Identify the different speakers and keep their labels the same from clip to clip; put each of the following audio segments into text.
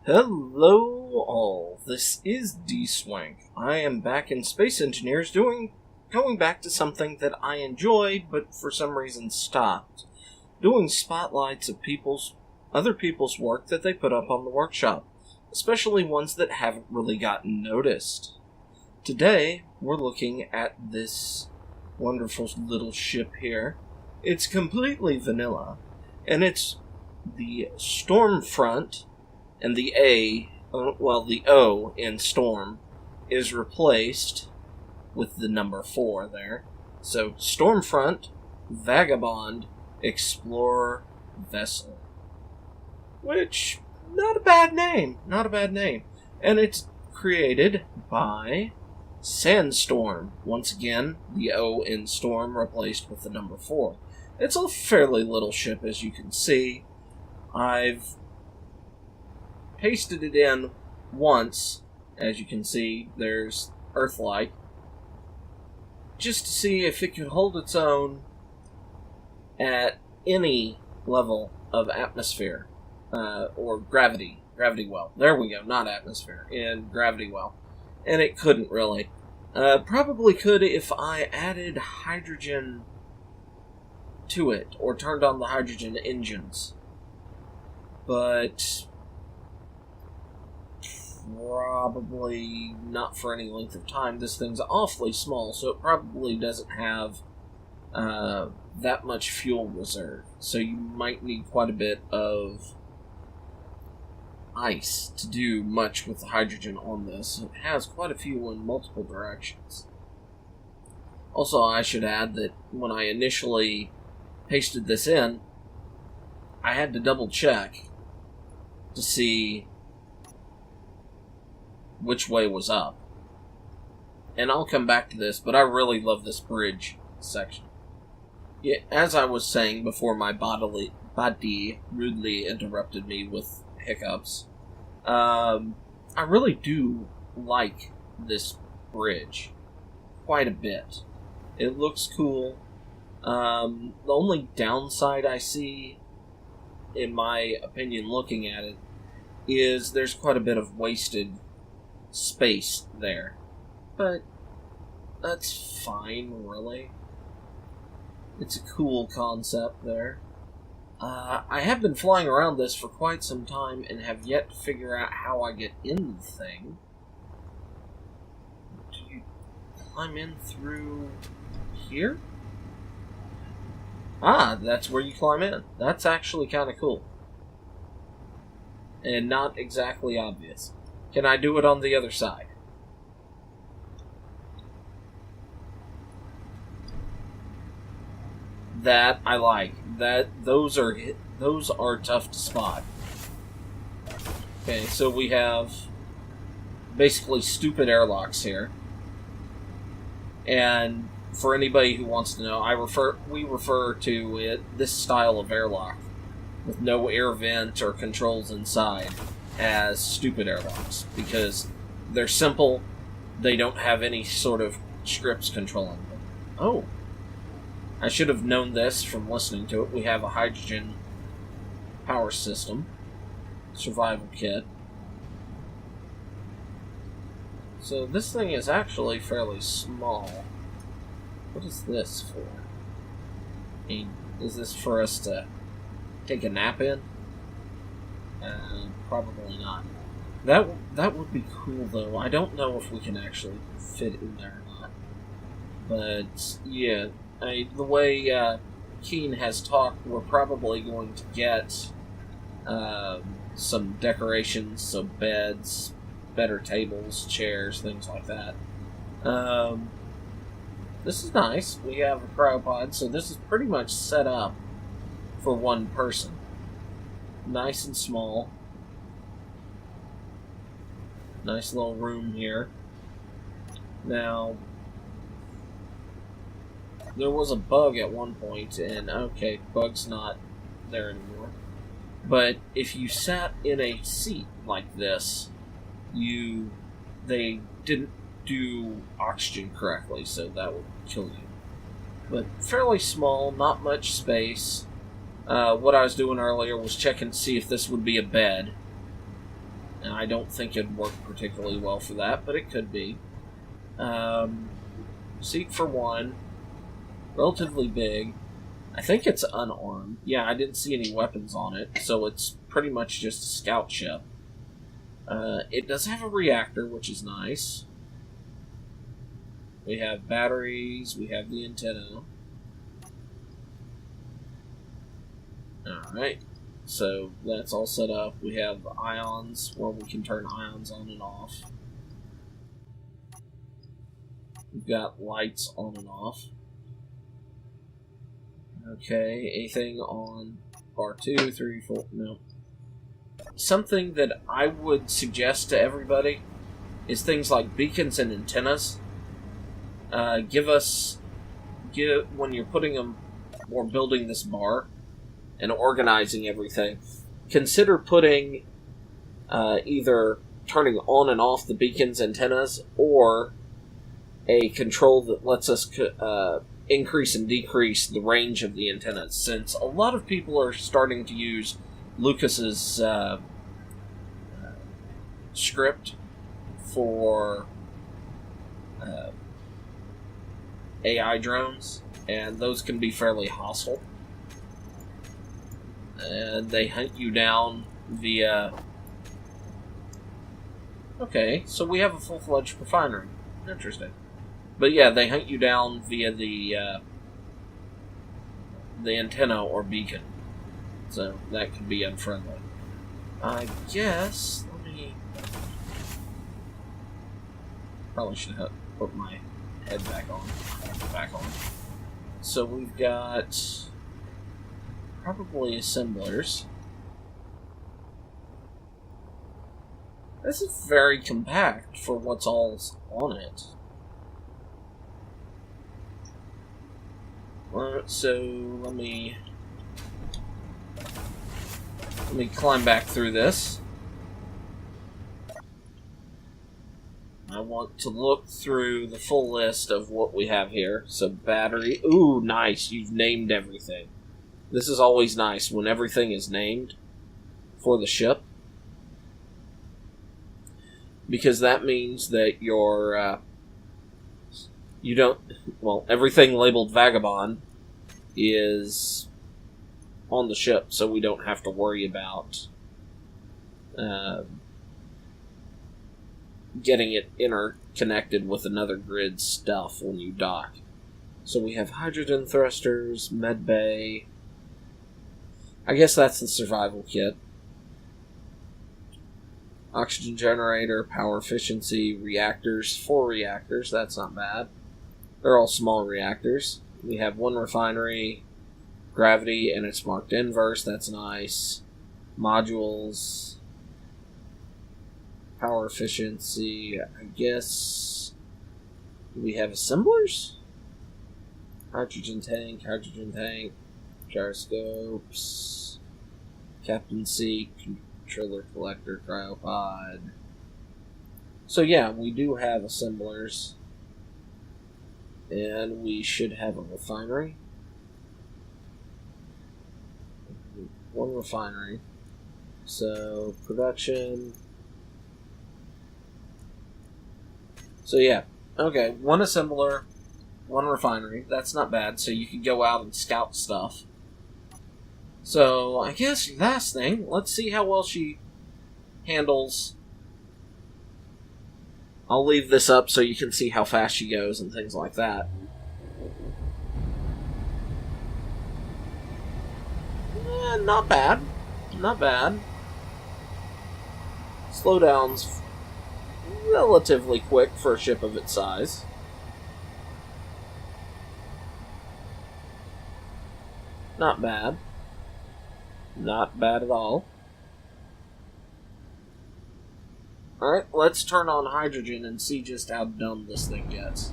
Speaker 1: Hello all, this is Dswank. I am back in Space Engineers going back to something that I enjoyed but for some reason stopped. Doing spotlights of other people's work that they put up on the workshop, especially ones that haven't really gotten noticed. Today, we're looking at this wonderful little ship here. It's completely vanilla, and it's the St4rmfront. And the the O in Storm is replaced with the number 4 there. So, St4rmfront Vagabond Exploration Vessel. Which, not a bad name. And it's created by Sandstorm. Once again, the O in Storm replaced with the number 4. It's a fairly little ship, as you can see. I've pasted it in once. As you can see, there's Earthlight, just to see if it could hold its own at any level of atmosphere, or gravity well. There we go, not atmosphere, in gravity well. And it couldn't really. Probably could if I added hydrogen to it, or turned on the hydrogen engines. But probably not for any length of time. This thing's awfully small, so it probably doesn't have that much fuel reserve. So you might need quite a bit of ice to do much with the hydrogen on this. It has quite a few in multiple directions. Also, I should add that when I initially pasted this in, I had to double check to see which way was up. And I'll come back to this, but I really love this bridge section. Yeah, as I was saying before my body rudely interrupted me with hiccups, I really do like this bridge quite a bit. It looks cool. The only downside I see, in my opinion, looking at it, is there's quite a bit of wasted space there. But that's fine, really. It's a cool concept there. I have been flying around this for quite some time and have yet to figure out how I get in the thing. Do you climb in through here? Ah, that's where you climb in. That's actually kind of cool. And not exactly obvious. Can I do it on the other side? That I like. Those are tough to spot. Okay, so we have basically stupid airlocks here. And for anybody who wants to know, we refer to this style of airlock with no air vent or controls inside as stupid airlocks, because they're simple, they don't have any sort of scripts controlling them. Oh, I should have known this from listening to it. We have a hydrogen power system, survival kit. So this thing is actually fairly small. What is this for? I mean, is this for us to take a nap in? Probably not. That would be cool, though. I don't know if we can actually fit in there or not. But, yeah, the way Keen has talked, we're probably going to get some decorations, so beds, better tables, chairs, things like that. This is nice. We have a cryopod, so this is pretty much set up for one person. Nice and small. Nice little room here. Now, there was a bug at one point, and okay, bug's not there anymore. But if you sat in a seat like this, they didn't do oxygen correctly, so that would kill you. But fairly small, not much space. What I was doing earlier was checking to see if this would be a bed. And I don't think it'd work particularly well for that, but it could be. Seek for one. Relatively big. I think it's unarmed. Yeah, I didn't see any weapons on it, so it's pretty much just a scout ship. It does have a reactor, which is nice. We have batteries, we have the antenna. Alright, so that's all set up. We have ions, where we can turn ions on and off. We've got lights on and off. Okay, anything on bar 2, 3, 4, no. Something that I would suggest to everybody is things like beacons and antennas. When you're putting them or building this bar and organizing everything, consider putting either turning on and off the beacons, antennas, or a control that lets us increase and decrease the range of the antennas, since a lot of people are starting to use Lucas's script for AI drones, and those can be fairly hostile. And they hunt you down via... Okay, so we have a full-fledged refinery. Interesting. But yeah, they hunt you down via the antenna or beacon. So that can be unfriendly. I guess, let me... Probably should have put my head back on. So we've got probably assemblers. This is very compact for what's all on it. So let me climb back through this. I want to look through the full list of what we have here. So battery, ooh, nice, you've named everything. This is always nice when everything is named for the ship, because that means that everything labeled Vagabond is on the ship, so we don't have to worry about getting it interconnected with another grid stuff when you dock. So we have hydrogen thrusters, med bay. I guess that's the survival kit. Oxygen generator, power efficiency, reactors, 4 reactors, that's not bad. They're all small reactors. We have 1 refinery, gravity, and it's marked inverse, that's nice. Modules, power efficiency, I guess. We have assemblers? Hydrogen tank, gyroscopes, captaincy, controller collector, cryopod. So yeah, we do have assemblers. And we should have a refinery. 1 refinery. So, production. So yeah, okay, 1 assembler, 1 refinery. That's not bad, so you can go out and scout stuff. So, I guess last thing, let's see how well she handles... I'll leave this up so you can see how fast she goes and things like that. Not bad. Not bad. Slowdown's relatively quick for a ship of its size. Not bad. Not bad at all. Alright, let's turn on hydrogen and see just how dumb this thing gets.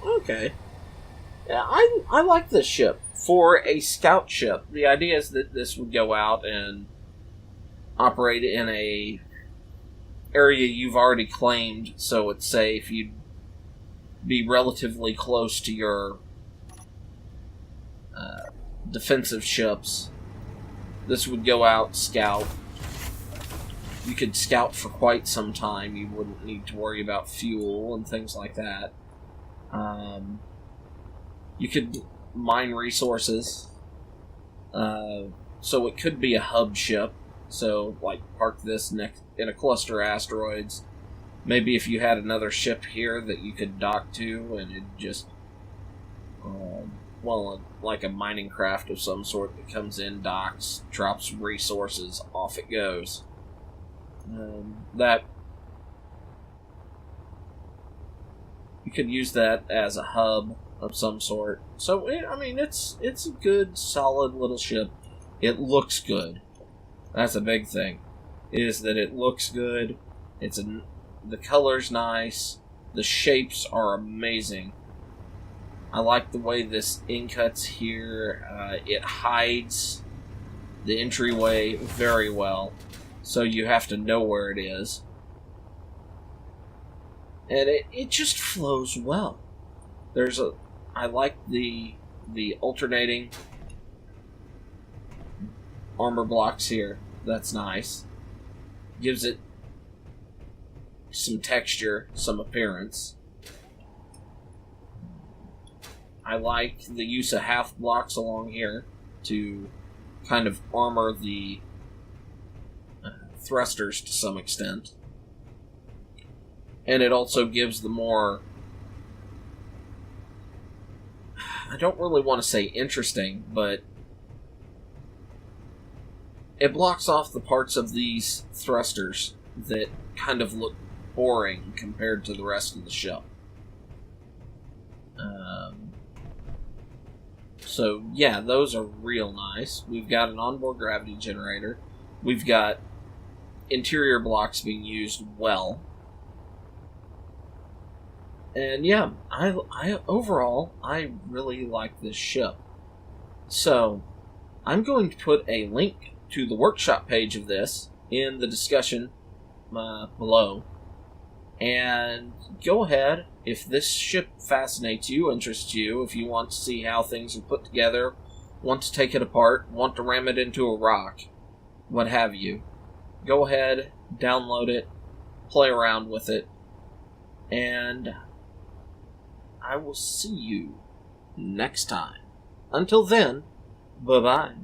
Speaker 1: Okay. Yeah, I like this ship. For a scout ship, the idea is that this would go out and operate in a area you've already claimed, so it's safe. You'd be relatively close to your defensive ships. This would go out, scout. You could scout for quite some time. You wouldn't need to worry about fuel and things like that. You could mine resources. So it could be a hub ship. So, like, park this next in a cluster of asteroids. Maybe if you had another ship here that you could dock to, and it just, like a mining craft of some sort that comes in, docks, drops resources, off it goes. That you could use that as a hub of some sort. So, it's a good, solid little ship. It looks good. That's a big thing. Is that it looks good. The color's nice. The shapes are amazing. I like the way this incuts here. It hides the entryway very well, so you have to know where it is. And it just flows well. I like the alternating armor blocks here. That's nice. Gives it some texture, some appearance. I like the use of half blocks along here to kind of armor the thrusters to some extent. And it also gives the more, I don't really want to say interesting, but it blocks off the parts of these thrusters that kind of look boring compared to the rest of the ship. So, yeah, those are real nice. We've got an onboard gravity generator. We've got interior blocks being used well. And, yeah, overall, I really like this ship. So, I'm going to put a link to the workshop page of this in the discussion below. And go ahead, if this ship fascinates you, interests you, if you want to see how things are put together, want to take it apart, want to ram it into a rock, what have you, go ahead, download it, play around with it, and I will see you next time. Until then, bye-bye.